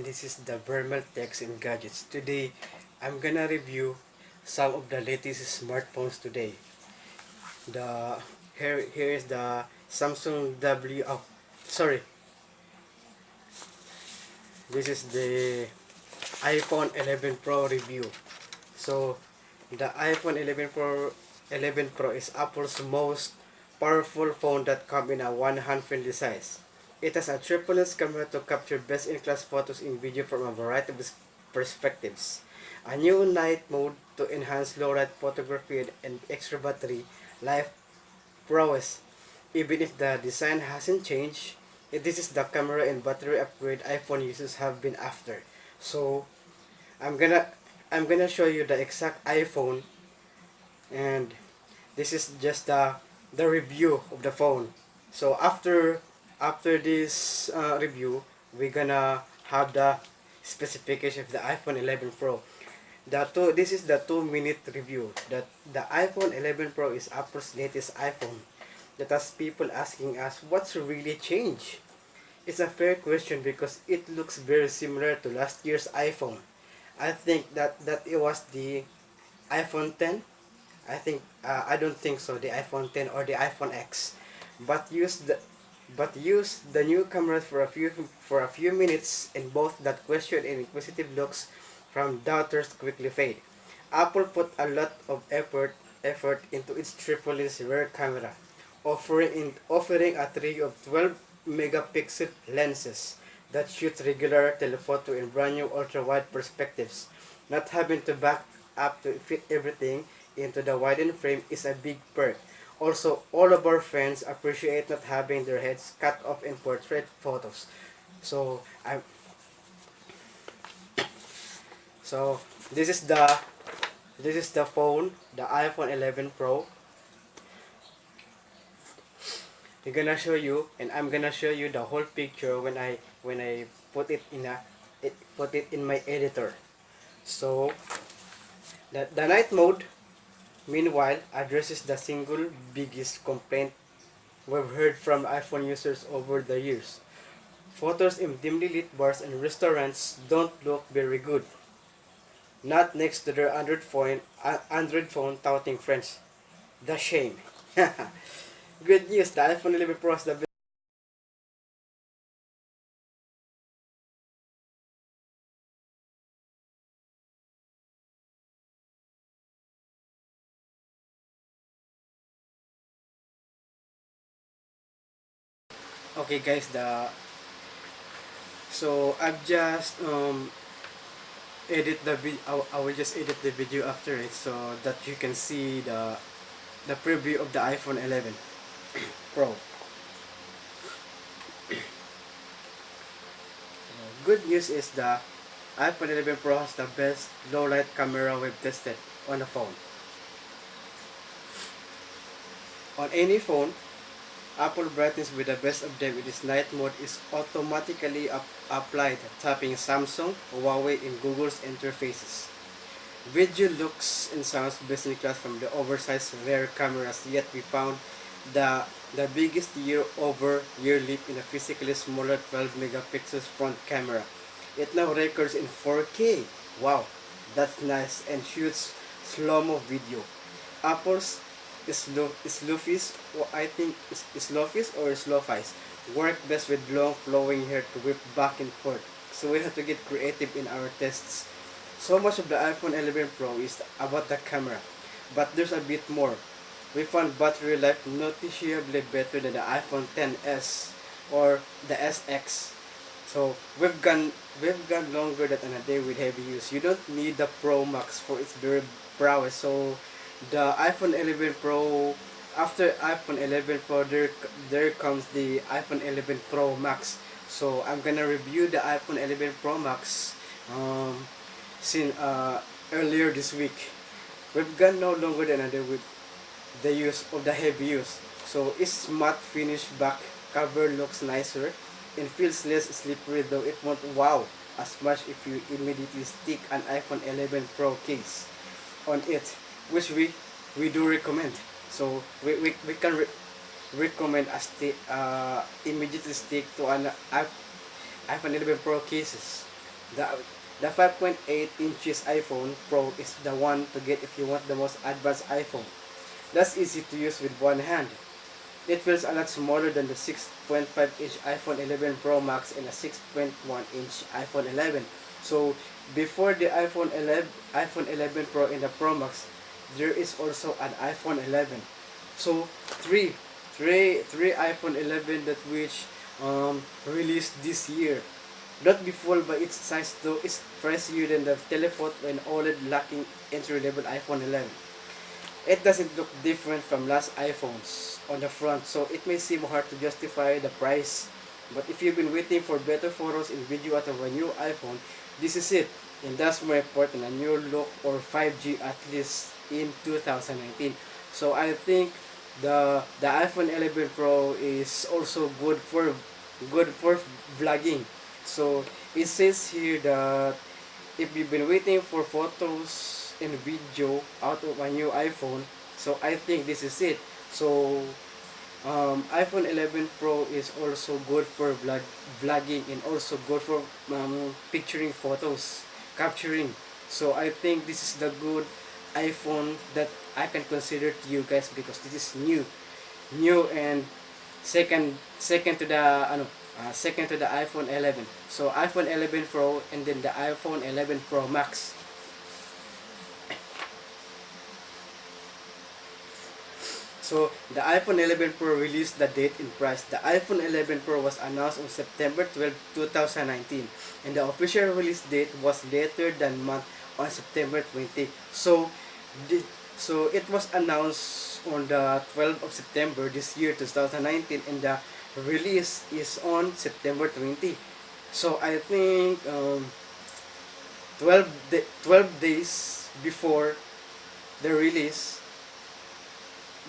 and this is the vermilletechsandgadgets. Today, I'm gonna review some of the latest smartphones today. The here is the Samsung W. Oh, sorry, this is the iPhone 11 Pro review. So, the iPhone 11 Pro is Apple's most powerful phone that comes in a one-hand-friendly size. It has a triple lens camera to capture best-in-class photos and video from a variety of perspectives. A new night mode to enhance low-light photography and extra battery life prowess. Even if the design hasn't changed, this is the camera and battery upgrade iPhone users have been after. So, I'm gonna I'm gonna show you the exact iPhone, and this is just the review of the phone. So after this review, we're gonna have the specification of the iPhone 11 Pro. This is the 2-minute review. That the iPhone 11 Pro is Apple's latest iPhone. That has people asking us what's really changed. It's a fair question because it looks very similar to last year's iPhone. I think that it was the iPhone 10. I don't think so. The iPhone 10 or the iPhone X, but use the new cameras for a few minutes, and both that question and inquisitive looks from doubters quickly fade. Apple put a lot of effort into its triple lens rear camera, offering a trio of 12 megapixel lenses that shoots regular telephoto in brand new ultra wide perspectives. Not having to back up to fit everything into the widened frame is a big perk. Also, all of our friends appreciate not having their heads cut off in portrait photos. So I so this is the phone, the iPhone 11 Pro. We're gonna show you, and I'm gonna show you the whole picture when I put it in my editor. So the night mode, meanwhile, addresses the single biggest complaint we've heard from iPhone users over the years. Photos in dimly lit bars and restaurants don't look very good. Not next to their Android phone touting friends. The shame. Good news, the iPhone 11 Pro is the best. Okay guys, the so I've just edit the video. I will just edit the video after it so that you can see the preview of the iPhone 11 Pro. Good news is the iPhone 11 Pro has the best low light camera we've tested on the phone. On any phone, Apple brightens with the best of them in its night mode is automatically applied, tapping Samsung, Huawei, and Google's interfaces. Video looks and sounds best in class from the oversized rear cameras, yet we found the biggest year-over-year leap in a physically smaller 12 megapixels front camera. It now records in 4K. Wow, that's nice, and shoots slow-mo video. Apple's Slowfies, or I think Slowfies or Slowfies, work best with long flowing hair to whip back and forth. So we have to get creative in our tests. So much of the iPhone 11 Pro is about the camera, but there's a bit more. We found battery life noticeably better than the iPhone 10s or the SX. So we've gone longer than a day with heavy use. You don't need the Pro Max for its very prowess. So the iPhone 11 Pro, after iPhone 11 Pro, there comes the iPhone 11 Pro Max. So I'm gonna review the iPhone 11 Pro Max since earlier this week. We've gone no longer than a day with the use of the heavy use. So its matte finish back cover looks nicer and feels less slippery, though it won't wow as much if you immediately stick an iPhone 11 Pro case on it, which we do recommend. So we can recommend immediately stick to an iPhone 11 Pro cases. The the 5.8 inches iPhone Pro is the one to get if you want the most advanced iPhone. That's easy to use with one hand. It feels a lot smaller than the 6.5-inch iPhone 11 Pro Max and a 6.1-inch iPhone 11. So before the iPhone 11 Pro and the Pro Max, there is also an iPhone 11. So three, three iPhone 11 that which released this year. Not be fooled by its size though it's pricier than the telephoto and OLED lacking entry-level iPhone 11. It doesn't look different from last iPhones on the front, so it may seem hard to justify the price. But if you've been waiting for better photos and video out of a new iPhone, this is it. And that's more important, a new look or 5G at least in 2019. So I think the iPhone 11 Pro is also good for vlogging. So it says here that if you've been waiting for photos and video out of a new iPhone, so I think this is it. So iPhone 11 Pro is also good for vlogging and also good for picturing photos, capturing. So I think this is the good iPhone that I can consider to you guys because this is new and second to the second to the iPhone 11. So iPhone 11 Pro and then the iPhone 11 Pro Max. So the iPhone 11 Pro released the date and price. The iPhone 11 Pro was announced on September 12, 2019, and the official release date was later than month on September 20. So so it was announced on the 12th of September this year 2019 and the release is on September 20. So I think 12 days before the release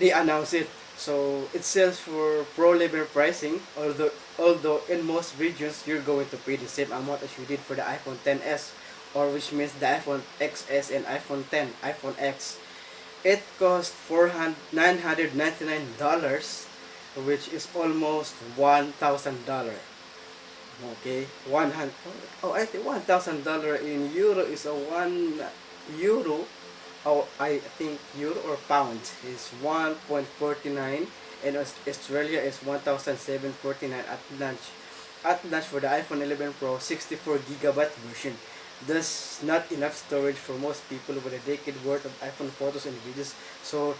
they announce it. So it sells for pro level pricing, although in most regions you're going to pay the same amount as you did for the iPhone 10s, or which means the iPhone XS and iPhone 10, iPhone X. It cost $999, which is almost $1,000. Okay, 100. Oh, I think $1,000 in euro is a euro. Oh, I think euro or pound is 1.49 and Australia is 1,749 at launch. At launch for the iPhone 11 Pro 64GB version. That's not enough storage for most people with a decade worth of iPhone photos and videos. So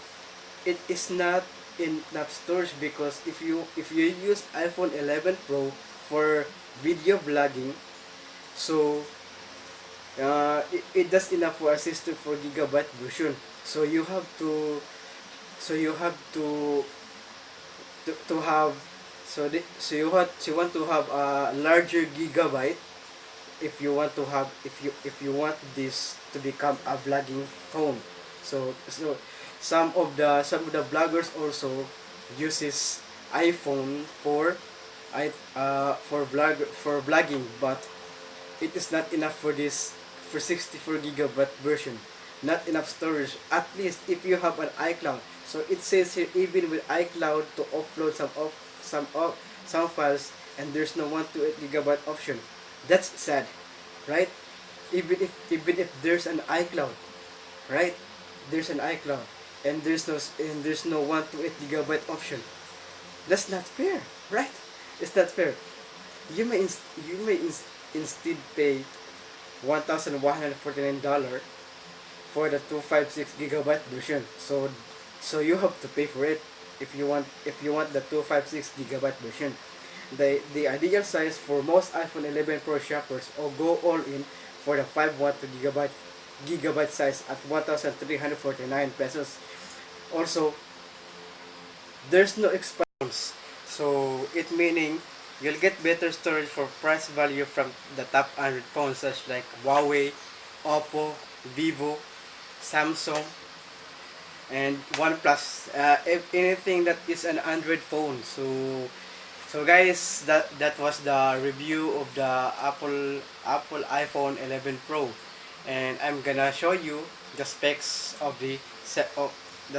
it is not enough storage because if you use iPhone 11 Pro for video vlogging, so it does enough for a 64GB version. So you have to to have so you want to have a larger gigabyte if you want to have if you want this to become a vlogging phone. So some of the bloggers also uses iPhone for vlogging, but it is not enough for this for 64GB version. Not enough storage. At least if you have an iCloud. So it says here even with iCloud to offload some files and there's no 128GB option. That's sad, right? Even if there's an iCloud, right? There's an iCloud and there's no 128GB option. That's not fair, right? It's not fair. You may instead pay $1,149 for the 256GB version. So you have to pay for it if you want the 256GB version. The ideal size for most iPhone 11 Pro shoppers or go all in for the 512GB size at 1,349 pesos. Also, there's no expansions. So it meaning you'll get better storage for price value from the top 100 phones such like Huawei, Oppo, Vivo, Samsung, and OnePlus. Anything that is an Android phone. So guys, that was the review of the Apple iPhone 11 Pro, and I'm gonna show you the specs of the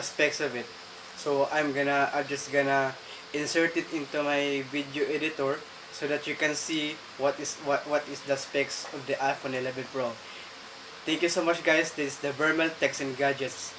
specs of it. So I'm just gonna insert it into my video editor so that you can see what is the specs of the iPhone 11 Pro. Thank you so much, guys. This is the Vermel Techs and Gadgets.